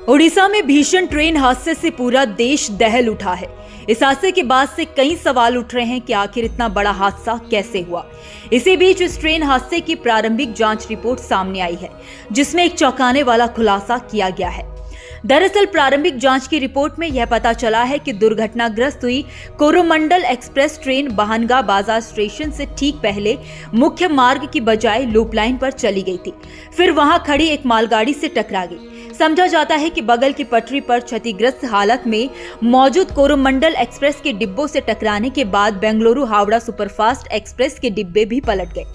ओडिशा में भीषण ट्रेन हादसे से पूरा देश दहल उठा है। इस हादसे के बाद से कई सवाल उठ रहे हैं कि आखिर इतना बड़ा हादसा कैसे हुआ। इसी बीच इस ट्रेन हादसे की प्रारंभिक जांच रिपोर्ट सामने आई है, जिसमें एक चौंकाने वाला खुलासा किया गया है। दरअसल प्रारंभिक जांच की रिपोर्ट में यह पता चला है कि दुर्घटनाग्रस्त हुई कोरोमंडल एक्सप्रेस ट्रेन बहनगा बाजार स्टेशन से ठीक पहले मुख्य मार्ग की बजाय लूप लाइन पर चली गई थी। फिर वहां खड़ी एक मालगाड़ी से टकरा गई। समझा जाता है कि बगल की पटरी पर क्षतिग्रस्त हालत में मौजूद कोरोमंडल एक्सप्रेस के डिब्बों से टकराने के बाद बेंगलुरु हावड़ा सुपरफास्ट एक्सप्रेस के डिब्बे भी पलट गए।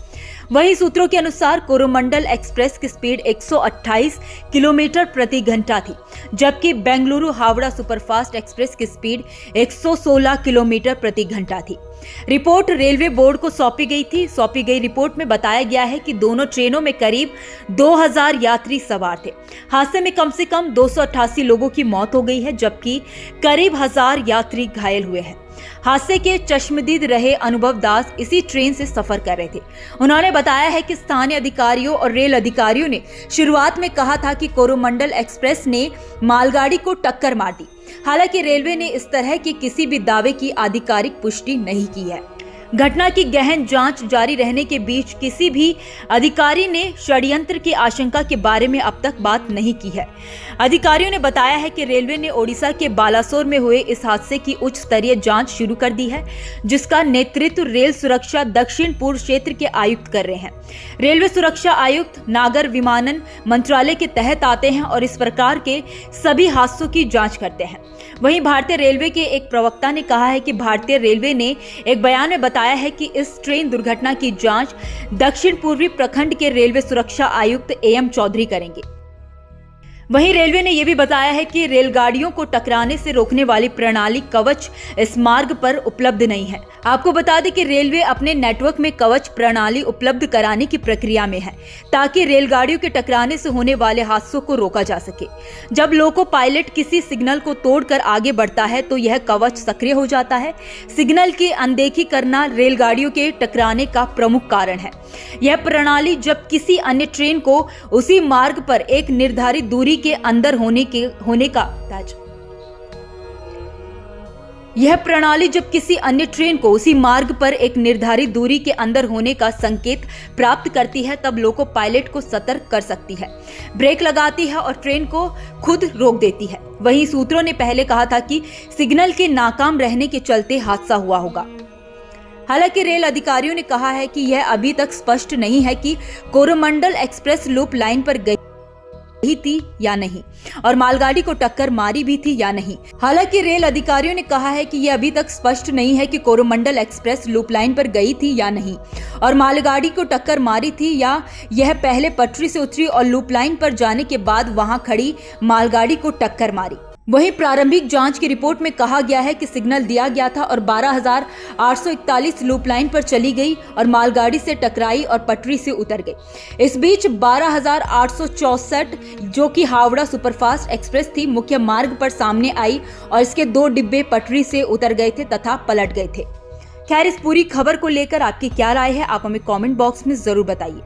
वहीं सूत्रों के अनुसार कोरोमंडल एक्सप्रेस की स्पीड 128 किलोमीटर प्रति घंटा थी, जबकि बेंगलुरु हावड़ा सुपरफास्ट एक्सप्रेस की स्पीड 116 किलोमीटर प्रति घंटा थी। रिपोर्ट रेलवे बोर्ड को सौंपी गई थी। सौंपी गई रिपोर्ट में बताया गया है कि दोनों ट्रेनों में करीब 2000 यात्री सवार थे। हादसे में कम से कम 288 लोगों की मौत हो गई है, जबकि करीब 1000 यात्री घायल हुए हैं। हादसे के चश्मदीद रहे अनुभव दास इसी ट्रेन से सफर कर रहे थे। उन्होंने बताया है कि स्थानीय अधिकारियों और रेल अधिकारियों ने शुरुआत में कहा था कि कोरोमंडल एक्सप्रेस ने मालगाड़ी को टक्कर मार दी। हालांकि रेलवे ने इस तरह की किसी भी दावे की आधिकारिक पुष्टि नहीं की है। घटना की गहन जांच जारी रहने के बीच किसी भी अधिकारी ने षड्यंत्र की आशंका के बारे में अब तक बात नहीं की है। अधिकारियों ने बताया है कि रेलवे ने ओडिशा के बालासोर में हुए इस हादसे की उच्च स्तरीय जांच शुरू कर दी है, जिसका नेतृत्व रेल सुरक्षा दक्षिण पूर्व क्षेत्र के आयुक्त कर रहे हैं। रेलवे सुरक्षा आयुक्त नागर विमानन मंत्रालय के तहत आते हैं और इस प्रकार के सभी हादसों की जांच करते हैं। वहीं भारतीय रेलवे के एक प्रवक्ता ने कहा है कि भारतीय रेलवे ने एक बयान में बताया है कि इस ट्रेन दुर्घटना की जांच दक्षिण पूर्वी प्रखंड के रेलवे सुरक्षा आयुक्त एम चौधरी करेंगे। वहीं रेलवे ने यह भी बताया है कि रेलगाड़ियों को टकराने से रोकने वाली प्रणाली कवच इस मार्ग पर उपलब्ध नहीं है। आपको बता दें कि रेलवे अपने नेटवर्क में कवच प्रणाली उपलब्ध कराने की प्रक्रिया में है, ताकि रेलगाड़ियों के टकराने से होने वाले हादसों को रोका जा सके। जब लोको पायलट किसी सिग्नल को तोड़कर आगे बढ़ता है तो यह कवच सक्रिय हो जाता है। सिग्नल की अनदेखी करना रेलगाड़ियों के टकराने का प्रमुख कारण है। यह प्रणाली जब किसी अन्य ट्रेन को उसी मार्ग पर एक निर्धारित दूरी के अंदर होने का संकेत प्राप्त करती है, तब लोको पायलट को सतर्क कर सकती है, ब्रेक लगाती है और ट्रेन को खुद रोक देती है। वहीं सूत्रों ने पहले कहा था कि सिग्नल के नाकाम रहने के चलते हादसा हुआ होगा। हालांकि रेल अधिकारियों ने कहा है कि यह अभी तक स्पष्ट नहीं है कि कोरोमंडल एक्सप्रेस लूप लाइन पर गई थी या नहीं और मालगाड़ी को टक्कर मारी भी थी या नहीं। हालांकि रेल अधिकारियों ने कहा है कि यह अभी तक स्पष्ट नहीं है कि कोरोमंडल एक्सप्रेस लूप लाइन पर गई थी या नहीं और मालगाड़ी को टक्कर मारी थी, या यह पहले पटरी से उतरी और लूप लाइन पर जाने के बाद वहां खड़ी मालगाड़ी को टक्कर मारी। वहीं प्रारंभिक जांच की रिपोर्ट में कहा गया है कि सिग्नल दिया गया था और 12,841 लूप लाइन पर चली गई और मालगाड़ी से टकराई और पटरी से उतर गई। इस बीच 12,864 जो कि हावड़ा सुपरफास्ट एक्सप्रेस थी, मुख्य मार्ग पर सामने आई और इसके 2 डिब्बे पटरी से उतर गए थे तथा पलट गए थे। खैर, इस पूरी खबर को लेकर आपकी क्या राय है, आप हमें कमेंट बॉक्स में जरूर बताइए।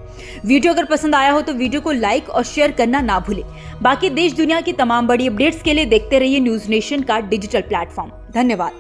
वीडियो अगर पसंद आया हो तो वीडियो को लाइक और शेयर करना ना भूलें। बाकी देश दुनिया की तमाम बड़ी अपडेट्स के लिए देखते रहिए न्यूज नेशन का डिजिटल प्लेटफॉर्म। धन्यवाद।